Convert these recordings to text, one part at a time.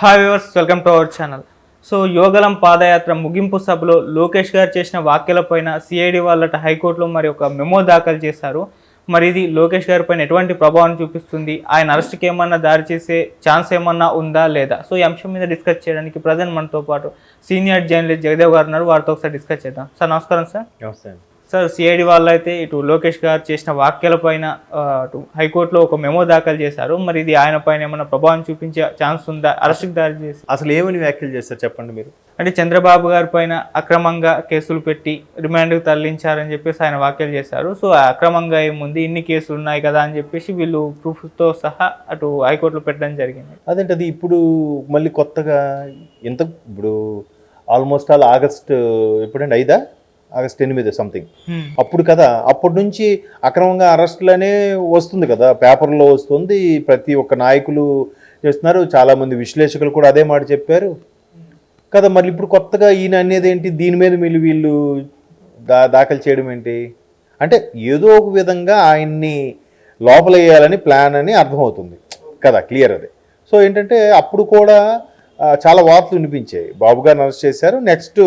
Hi viewers, welcome to our channel. So యోగలం పాదయాత్ర ముగింపు సభలో లోకేష్ గారు చేసిన వ్యాఖ్యలపైన సిఐడి వాళ్ళట హైకోర్టులో మరి ఒక మెమో దాఖలు చేశారు. మరి ఇది లోకేష్ గారి పైన ఎటువంటి ప్రభావం చూపిస్తుంది, ఆయన అరెస్ట్కి ఏమన్నా దారి చేసే ఛాన్స్ ఏమన్నా ఉందా లేదా? సో ఈ అంశం మీద డిస్కస్ చేయడానికి ప్రజెంట్ మనతో పాటు సీనియర్ జర్నలిస్ట్ జగదేవ్ గారు ఉన్నారు. వారితో ఒకసారి డిస్కస్ చేద్దాం. సార్ నమస్కారం. సార్ నమస్తే. సార్, సిఐడి వాళ్ళు అయితే ఇటు లోకేష్ గారు చేసిన వ్యాఖ్యలపైన అటు హైకోర్టులో ఒక మెమో దాఖలు చేశారు. మరి ఇది ఆయన పైన ఏమైనా ప్రభావం చూపించే ఛాన్స్ ఉందా, అరెస్ట్కి దారి చేసి? అసలు ఏమని వ్యాఖ్యలు చేస్తారు చెప్పండి మీరు? అంటే చంద్రబాబు గారి పైన అక్రమంగా కేసులు పెట్టి రిమాండ్కి తరలించారని చెప్పేసి ఆయన వ్యాఖ్యలు చేశారు. సో అక్రమంగా ఏముంది, ఇన్ని కేసులు ఉన్నాయి కదా అని చెప్పేసి వీళ్ళు ప్రూఫ్తో సహా అటు హైకోర్టులో పెట్టడం జరిగింది. అదేంటి అది ఇప్పుడు మళ్ళీ కొత్తగా ఇప్పుడు ఆల్మోస్ట్ ఆగస్ట్ ఎప్పుడండి ఆగస్ట్ 8 సంథింగ్ అప్పుడు కదా, అప్పటి నుంచి అక్రమంగా అరెస్టులనే వస్తుంది కదా, పేపర్లో వస్తుంది, ప్రతి ఒక్క నాయకులు చేస్తున్నారు, చాలామంది విశ్లేషకులు కూడా అదే మాట చెప్పారు కదా. మళ్ళీ ఇప్పుడు కొత్తగా ఈయన అనేది ఏంటి, దీని మీద వీళ్ళు దాఖలు చేయడం ఏంటి అంటే ఏదో ఒక విధంగా ఆయన్ని లోపల వేయాలని ప్లాన్ అని అర్థమవుతుంది కదా, క్లియర్ అది. సో ఏంటంటే అప్పుడు కూడా చాలా వార్తలు వినిపించాయి, బాబు గారిని అరెస్ట్ చేశారు, నెక్స్ట్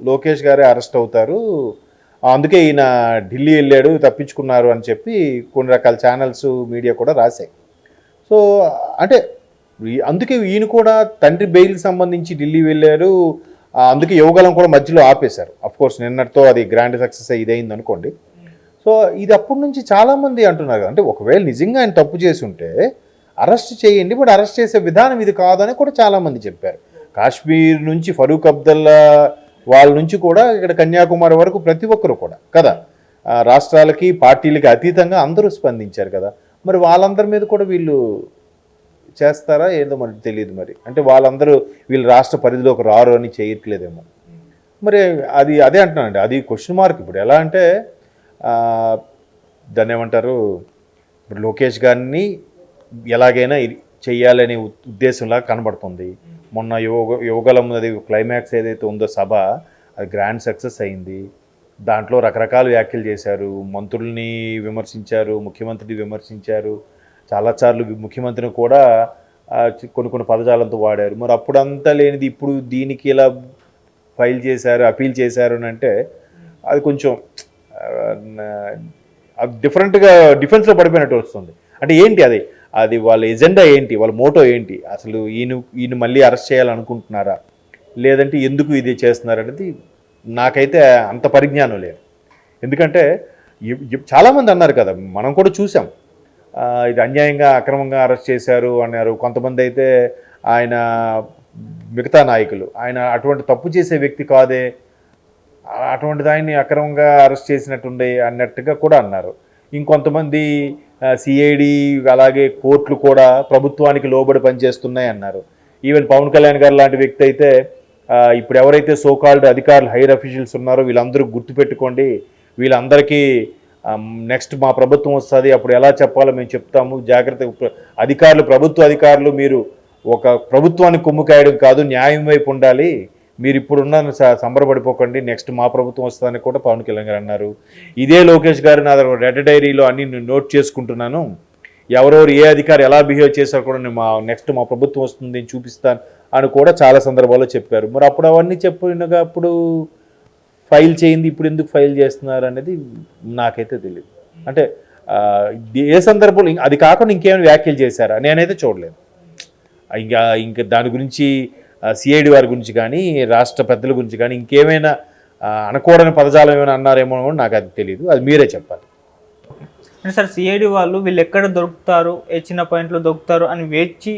లోకేష్ గారే అరెస్ట్ అవుతారు, అందుకే ఈయన ఢిల్లీ వెళ్ళాడు, తప్పించుకున్నారు అని చెప్పి కొన్ని రకాల ఛానల్స్ మీడియా కూడా రాశాయి. సో అంటే అందుకే ఈయన కూడా తండ్రి బెయిల్కి సంబంధించి ఢిల్లీ వెళ్ళారు, అందుకే యువగలం కూడా మధ్యలో ఆపేశారు. అఫ్కోర్స్ నిన్నటితో అది గ్రాండ్ సక్సెస్ ఇదైంది అనుకోండి. సో ఇది అప్పటి నుంచి చాలామంది అంటున్నారు అంటే ఒకవేళ నిజంగా ఆయన తప్పు చేసి ఉంటే అరెస్ట్ చేయండి, బట్ అరెస్ట్ చేసే విధానం ఇది కాదని కూడా చాలామంది చెప్పారు. కాశ్మీర్ నుంచి ఫరూక్ అబ్దుల్లా వాళ్ళ నుంచి కూడా ఇక్కడ కన్యాకుమారి వరకు ప్రతి ఒక్కరు కూడా కదా, రాష్ట్రాలకి పార్టీలకి అతీతంగా అందరూ స్పందించారు కదా. మరి వాళ్ళందరి మీద కూడా వీళ్ళు చేస్తారా ఏదో మరి తెలియదు. మరి అంటే వాళ్ళందరూ వీళ్ళు రాష్ట్ర పరిధిలోకి రారు అని చేయట్లేదేమో మరి, అదే అంటున్నానండి, అది క్వశ్చన్ మార్క్. ఇప్పుడు ఎలా అంటే దాన్ని ఏమంటారు, ఇప్పుడు లోకేష్ గారిని ఎలాగైనా చెయ్యాలనే ఉద్దేశంలా కనబడుతుంది. మొన్న యువగలం అది క్లైమాక్స్ ఏదైతే ఉందో సభ, అది గ్రాండ్ సక్సెస్ అయింది. దాంట్లో రకరకాల వ్యాఖ్యలు చేశారు, మంత్రుల్ని విమర్శించారు, ముఖ్యమంత్రిని విమర్శించారు, చాలాసార్లు ముఖ్యమంత్రిని కూడా కొన్ని పదజాలంతో వాడారు. మరి అప్పుడంతా లేనిది ఇప్పుడు దీనికి ఇలా అపీల్ చేశారు అని అంటే అది కొంచెం డిఫరెంట్గా డిఫెన్స్లో పడిపోయినట్టు వస్తుంది. అంటే ఏంటి అది వాళ్ళ ఎజెండా ఏంటి, వాళ్ళ మోటో ఏంటి, అసలు ఈయన మళ్ళీ అరెస్ట్ చేయాలనుకుంటున్నారా, లేదంటే ఎందుకు ఇది చేస్తున్నారు అనేది నాకైతే అంత పరిజ్ఞానం లేదు. ఎందుకంటే చాలామంది అన్నారు కదా, మనం కూడా చూసాం, ఇది అన్యాయంగా అక్రమంగా అరెస్ట్ చేశారు అన్నారు. కొంతమంది అయితే ఆయన మిగతా నాయకులు ఆయన అటువంటి తప్పు చేసే వ్యక్తి కాదే, అటువంటిది ఆయన్ని అక్రమంగా అరెస్ట్ చేసినట్టుండే అన్నట్టుగా కూడా అన్నారు. ఇంకొంతమంది సిఐడి అలాగే కోర్టులు కూడా ప్రభుత్వానికి లోబడి పనిచేస్తున్నాయి అన్నారు. ఈవెన్ పవన్ కళ్యాణ్ గారు లాంటి వ్యక్తి అయితే ఇప్పుడు ఎవరైతే సోకాల్డ్ అధికారులు హైర్ అఫీషియల్స్ ఉన్నారో వీళ్ళందరూ గుర్తుపెట్టుకోండి, వీళ్ళందరికీ నెక్స్ట్ మా ప్రభుత్వం వస్తుంది, అప్పుడు ఎలా చెప్పాలో మేము చెప్తాము, జాగ్రత్త ప్రభుత్వ అధికారులు మీరు ఒక ప్రభుత్వానికి కొమ్ము కాయడం కాదు, న్యాయం వైపు ఉండాలి, మీరు ఇప్పుడున్న సంబరపడిపోకండి, నెక్స్ట్ మా ప్రభుత్వం వస్తుందని కూడా పవన్ కళ్యాణ్ గారు అన్నారు. ఇదే లోకేష్ గారు నా రెడ్ డైరీలో అన్ని నోట్ చేసుకుంటున్నాను, ఎవరెవరు ఏ అధికారి ఎలా బిహేవ్ చేశారో కూడా నేను నెక్స్ట్ మా ప్రభుత్వం వస్తుంది నేను చూపిస్తాను అని కూడా చాలా సందర్భాల్లో చెప్పారు. మరి అప్పుడు అవన్నీ చెప్పినగా అప్పుడు ఫైల్ చేయింది, ఇప్పుడు ఎందుకు ఫైల్ చేస్తున్నారు అనేది నాకైతే తెలియదు. అంటే ఏ సందర్భంలో అది కాకుండా ఇంకేమైనా వ్యాఖ్యలు చేశారా నేనైతే చూడలేదు. ఇంకా దాని గురించి సిఐడి వారి గురించి కానీ రాష్ట్ర పెద్దల గురించి కానీ ఇంకేమైనా అనకూడని పదజాలం ఏమైనా అన్నారేమో నాకు అది తెలియదు, అది మీరే చెప్పాలి. అంటే సార్, సిఐడి వాళ్ళు వీళ్ళు ఎక్కడ దొరుకుతారు, ఏ చిన్న పాయింట్లో దొరుకుతారు అని వేచి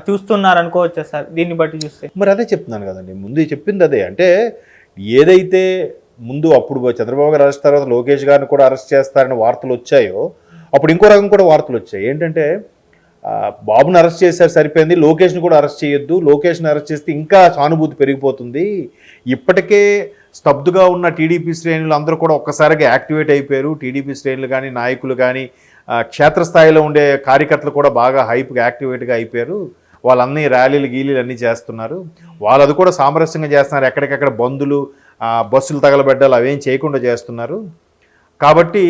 చూస్తున్నారు అనుకోవచ్చా సార్ దీన్ని బట్టి చూస్తే? మరి అదే చెప్తున్నాను కదండి, ముందు చెప్పింది అదే. అంటే ఏదైతే ముందు అప్పుడు చంద్రబాబు గారు అరెస్ట్ తర్వాత లోకేష్ గారిని కూడా అరెస్ట్ చేస్తారని వార్తలు వచ్చాయో, అప్పుడు ఇంకో రకం కూడా వార్తలు వచ్చాయి. ఏంటంటే బాబుని అరెస్ట్ చేశారు సరిపోయింది, లోకేష్ని కూడా అరెస్ట్ చేయొద్దు, లోకేష్ని అరెస్ట్ చేస్తే ఇంకా సానుభూతి పెరిగిపోతుంది, ఇప్పటికే స్తబ్దుగా ఉన్న టీడీపీ శ్రేణులు అందరూ కూడా ఒక్కసారిగా యాక్టివేట్ అయిపోయారు, టీడీపీ శ్రేణులు కానీ నాయకులు కానీ క్షేత్రస్థాయిలో ఉండే కార్యకర్తలు కూడా బాగా హైప్గా యాక్టివేట్గా అయిపోయారు, వాళ్ళన్నీ ర్యాలీలు గీలీలు అన్నీ చేస్తున్నారు, వాళ్ళు అది కూడా సామరస్యంగా చేస్తున్నారు, ఎక్కడికెక్కడ బంధులు బస్సులు తగలబెట్టాలి అవేం చేయకుండా చేస్తున్నారు. కాబట్టి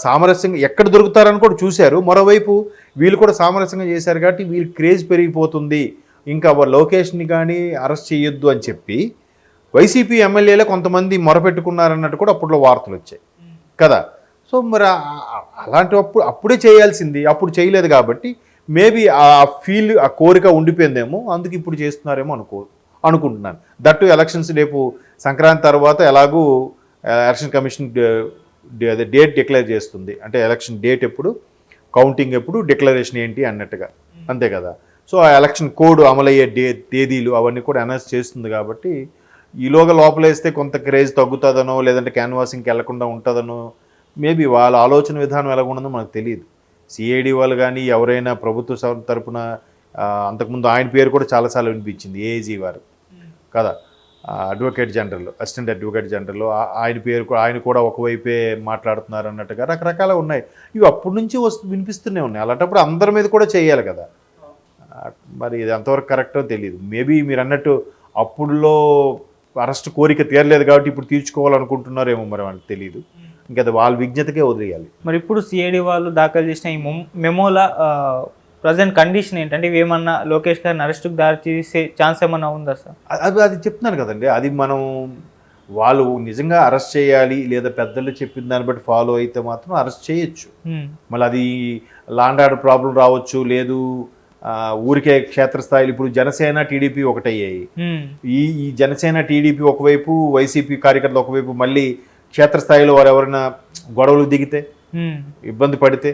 సామరస్యంగా ఎక్కడ దొరుకుతారని కూడా చూశారు. మరోవైపు వీళ్ళు కూడా సామరస్యంగా చేశారు కాబట్టి వీళ్ళు క్రేజ్ పెరిగిపోతుంది ఇంకా లోకేష్ని కానీ అరెస్ట్ చేయొద్దు అని చెప్పి వైసీపీ ఎమ్మెల్యేలే కొంతమంది మొరపెట్టుకున్నారన్నట్టు కూడా అప్పట్లో వార్తలు వచ్చాయి కదా. సో మరి అప్పుడే చేయాల్సింది, అప్పుడు చేయలేదు కాబట్టి మేబీ ఆ ఫీల్, ఆ కోరిక ఉండిపోయిందేమో, అందుకు ఇప్పుడు చేస్తున్నారేమో అనుకుంటున్నాను. దట్టు ఎలక్షన్స్ రేపు సంక్రాంతి తర్వాత ఎలాగూ ఎలక్షన్ కమిషన్ డేట్ డిక్లేర్ చేస్తుంది. అంటే ఎలక్షన్ డేట్ ఎప్పుడు, కౌంటింగ్ ఎప్పుడు, డిక్లరేషన్ ఏంటి అన్నట్టుగా, అంతే కదా. సో ఆ ఎలక్షన్ కోడ్ అమలయ్యే తేదీలు అవన్నీ కూడా అనౌన్స్ చేస్తుంది కాబట్టి ఈలోగా లోపలేస్తే కొంత క్రేజ్ తగ్గుతుందనో లేదంటే క్యాన్వాసింగ్కి వెళ్లకుండా ఉంటుందనో, మేబీ వాళ్ళ ఆలోచన విధానం ఎలా ఉండదో మనకు తెలియదు. సిఐడి వాళ్ళు కానీ ఎవరైనా ప్రభుత్వ తరపున అంతకుముందు ఆయన పేరు కూడా చాలాసార్లు వినిపించింది, ఏఐజీ వారు కదా, advocate general, assistant advocate general, ఆయన కూడా ఒకవైపే మాట్లాడుతున్నారు అన్నట్టుగా రకరకాల ఉన్నాయి. ఇవి అప్పటి నుంచి వినిపిస్తూనే ఉన్నాయి. అలాంటప్పుడు అందరి మీద కూడా చేయాలి కదా. మరి ఇది ఎంతవరకు కరెక్టో తెలియదు. మేబీ మీరు అన్నట్టు అప్పుడులో అరెస్ట్ కోరిక తీరలేదు కాబట్టి ఇప్పుడు తీర్చుకోవాలనుకుంటున్నారేమో, మరి వాళ్ళకి తెలియదు. ఇంకా అది వాళ్ళ విజ్ఞతకే వదిలేయాలి. మరి ఇప్పుడు సిఐడి వాళ్ళు దాఖలు చేసిన ఈ మెమోల ప్రజెంట్ కండిషన్ ఏంటంటే ఏమన్నా లోకేష్ గారిని అరెస్ట్కి దారి తీసే ఛాన్స్ ఏమన్నా ఉందా సార్? అది చెప్తున్నాను కదండి. అది మనం వాళ్ళు నిజంగా అరెస్ట్ చేయాలి లేదా పెద్దలు చెప్పిన దాన్ని బట్టి ఫాలో అయితే మాత్రం అరెస్ట్ చేయొచ్చు. మళ్ళీ అది లాండ్ ఆర్డర్ ప్రాబ్లం రావచ్చు, లేదు ఊరికే క్షేత్రస్థాయిలో ఇప్పుడు జనసేన టీడీపీ ఒకటయ్యాయి. ఈ జనసేన టీడీపీ ఒకవైపు, వైసీపీ కార్యకర్తలు ఒకవైపు, మళ్ళీ క్షేత్రస్థాయిలో వారు ఎవరైనా గొడవలు దిగితే, ఇబ్బంది పడితే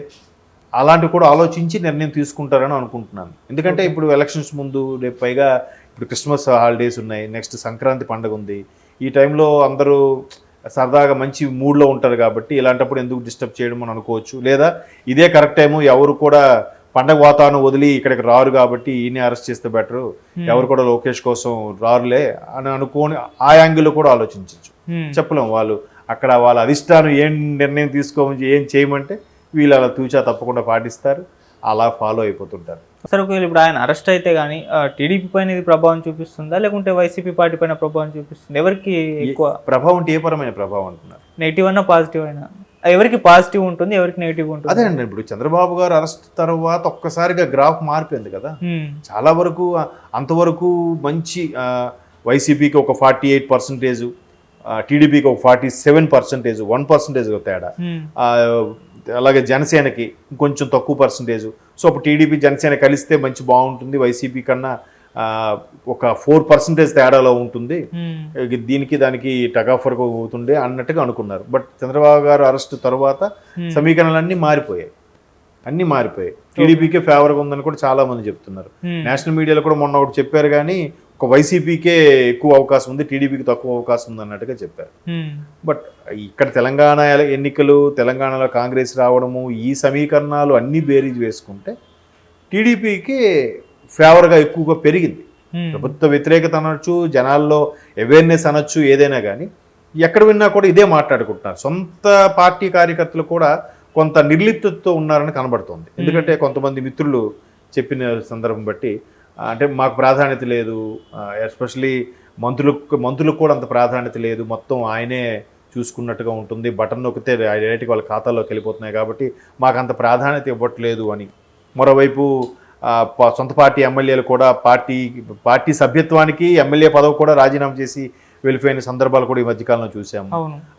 అలాంటివి కూడా ఆలోచించి నిర్ణయం తీసుకుంటారని అనుకుంటున్నాను. ఎందుకంటే ఇప్పుడు ఎలక్షన్స్ ముందు, రేపు పైగా ఇప్పుడు క్రిస్మస్ హాలిడేస్ ఉన్నాయి, నెక్స్ట్ సంక్రాంతి పండుగ ఉంది. ఈ టైంలో అందరూ సరదాగా మంచి మూడ్లో ఉంటారు కాబట్టి ఇలాంటప్పుడు ఎందుకు డిస్టర్బ్ చేయడం అని అనుకోవచ్చు. లేదా ఇదే కరెక్ట్ టైము, ఎవరు కూడా పండగ వాతావరణం వదిలి ఇక్కడికి రారు కాబట్టి ఈయన అరెస్ట్ చేస్తే బెటరు, ఎవరు కూడా లోకేష్ కోసం రారులే అని అనుకోని ఆ యాంగిల్లో కూడా ఆలోచించవచ్చు. చెప్పలేము. వాళ్ళు అక్కడ వాళ్ళ అధిష్టానం ఏం నిర్ణయం తీసుకోమని, ఏం చేయమంటే వీళ్ళు అలా తూచా తప్పకుండా పాటిస్తారు, అలా ఫాలో అయిపోతుంటారు. సార్ ఒకవేళ ఇప్పుడు ఆయన అరెస్ట్ అయితే కానీ టీడీపీ పైన ఇది ప్రభావం చూపిస్తుందా, లేకుంటే వైసీపీ పార్టీ పైన ప్రభావం చూపిస్తుంది? ఎవరికి ఎక్కువ ప్రభావం అంటే ఏ పరమైన ప్రభావం అంటున్నారు? నెగిటివ్ అయినా పాజిటివ్ అయినా? ఎవరికి పాజిటివ్ ఉంటుంది, ఎవరికి నెగిటివ్ ఉంటుంది? అదే అండి, ఇప్పుడు చంద్రబాబు గారు అరెస్ట్ తర్వాత ఒక్కసారిగా గ్రాఫ్ మారిపోయింది కదా. చాలా వరకు అంతవరకు మంచి వైసీపీకి ఒక 48%, టీడీపీకి ఒక 47%, 1% తేడా. అలాగే జనసేనకి ఇంకొంచెం తక్కువ పర్సంటేజ్. సో అప్పుడు టీడీపీ జనసేన కలిస్తే మంచి బాగుంటుంది, వైసీపీ కన్నా ఒక 4% తేడాలో ఉంటుంది, దీనికి దానికి టగాఫర్గా అవుతుండే అన్నట్టుగా అనుకున్నారు. బట్ చంద్రబాబు గారు అరెస్ట్ తర్వాత సమీకరణలన్నీ మారిపోయాయి, అన్నీ మారిపోయాయి. టీడీపీకే ఫేవర్గా ఉందని కూడా చాలా మంది చెప్తున్నారు. నేషనల్ మీడియాలో కూడా మొన్న ఒకటి చెప్పారు, కానీ ఒక వైసీపీకే ఎక్కువ అవకాశం ఉంది, టీడీపీకి తక్కువ అవకాశం ఉంది అన్నట్టుగా చెప్పారు. బట్ ఇక్కడ తెలంగాణ ఎన్నికలు, తెలంగాణలో కాంగ్రెస్ రావడము, ఈ సమీకరణాలు అన్నీ బేరీజ్ వేసుకుంటే టీడీపీకి ఫేవర్గా ఎక్కువగా పెరిగింది. ప్రభుత్వ వ్యతిరేకత అనొచ్చు, జనాల్లో అవేర్నెస్ అనొచ్చు, ఏదైనా కానీ ఎక్కడ విన్నా కూడా ఇదే మాట్లాడుకుంటున్నారు. సొంత పార్టీ కార్యకర్తలు కూడా కొంత నిర్లిప్తతో ఉన్నారని కనబడుతుంది. ఎందుకంటే కొంతమంది మిత్రులు చెప్పిన సందర్భం బట్టి, అంటే మాకు ప్రాధాన్యత లేదు, ఎస్పెషలీ మంత్రులకు కూడా అంత ప్రాధాన్యత లేదు, మొత్తం ఆయనే చూసుకున్నట్టుగా ఉంటుంది, బటన్ నొక్కితే డైరెక్ట్గా వాళ్ళ ఖాతాలోకి వెళ్ళిపోతున్నాయి కాబట్టి మాకు అంత ప్రాధాన్యత ఇవ్వట్లేదు అని. మరోవైపు సొంత పార్టీ ఎమ్మెల్యేలు కూడా పార్టీ సభ్యత్వానికి ఎమ్మెల్యే పదవి కూడా రాజీనామా చేసి వెళ్ళిపోయిన సందర్భాలు కూడా ఈ మధ్యకాలంలో చూసాము.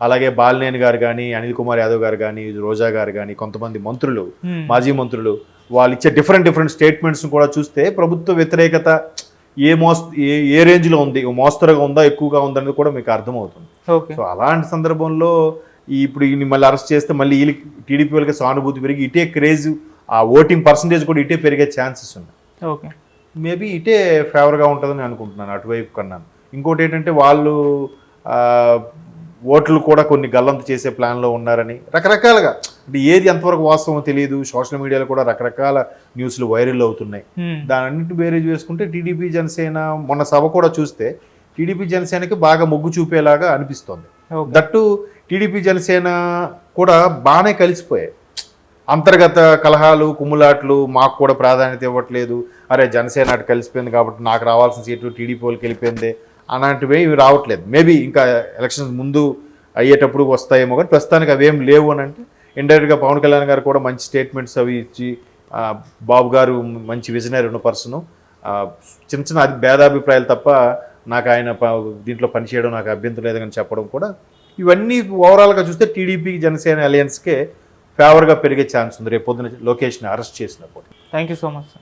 అలాగే బాలినేని గారు కానీ, అనిల్ కుమార్ యాదవ్ గారు కానీ, రోజా గారు కానీ, కొంతమంది మంత్రులు, మాజీ మంత్రులు, వాళ్ళు ఇచ్చే డిఫరెంట్ స్టేట్మెంట్స్ కూడా చూస్తే ప్రభుత్వ వ్యతిరేకత ఏ రేంజ్లో ఉంది, మోస్తరుగా ఉందా, ఎక్కువగా ఉందనేది కూడా మీకు అర్థమవుతుంది. సో అలాంటి సందర్భంలో ఇప్పుడు మళ్ళీ అరెస్ట్ చేస్తే మళ్ళీ వీళ్ళకి టీడీపీ వాళ్ళకి సానుభూతి పెరిగి ఇటే క్రేజ్, ఆ ఓటింగ్ పర్సంటేజ్ కూడా ఇటే పెరిగే ఛాన్సెస్ ఉన్నాయి. మేబీ ఇటే ఫేవర్గా ఉంటుందని అనుకుంటున్నాను, అటువైపు కన్నాను. ఇంకోటి ఏంటంటే వాళ్ళు ఓట్లు కూడా కొన్ని గల్లంత చేసే ప్లాన్లో ఉన్నారని రకరకాలుగా, అంటే ఏది ఎంతవరకు వాస్తవం తెలియదు. సోషల్ మీడియాలో కూడా రకరకాల న్యూస్లు వైరల్ అవుతున్నాయి. దాని అన్నింటి బేరేజ్ వేసుకుంటే టీడీపీ జనసేన మొన్న సభ కూడా చూస్తే టీడీపీ జనసేనకి బాగా మొగ్గు చూపేలాగా అనిపిస్తోంది. దట్టు టీడీపీ జనసేన కూడా బాగానే కలిసిపోయాయి. అంతర్గత కలహాలు, కుమ్ములాట్లు, మాకు కూడా ప్రాధాన్యత ఇవ్వట్లేదు, అరే జనసేన అటు కలిసిపోయింది కాబట్టి నాకు రావాల్సిన సీట్లు టీడీపీ వాళ్ళకి వెళ్ళిపోయింది అలాంటివి ఇవి రావట్లేదు. మేబీ ఇంకా ఎలక్షన్స్ ముందు అయ్యేటప్పుడు వస్తాయేమో, కానీ ప్రస్తుతానికి అవేం లేవు అని అంటే ఇండైరెక్ట్గా పవన్ కళ్యాణ్ గారు కూడా మంచి స్టేట్మెంట్స్ అవి ఇచ్చి, బాబు గారు మంచి విజనరీ ఉన్న పర్సను, చిన్న చిన్న భేదాభిప్రాయాలు తప్ప నాకు ఆయన దీంట్లో పనిచేయడం నాకు అభ్యంతరం లేదని చెప్పడం కూడా ఇవన్నీ ఓవరాల్గా చూస్తే టీడీపీ జనసేన అలయన్స్కే ఫేవర్గా పెరిగే ఛాన్స్ ఉంది రేపు పొద్దున లోకేష్ని అరెస్ట్ చేసినప్పుడు. Thank you so much sir.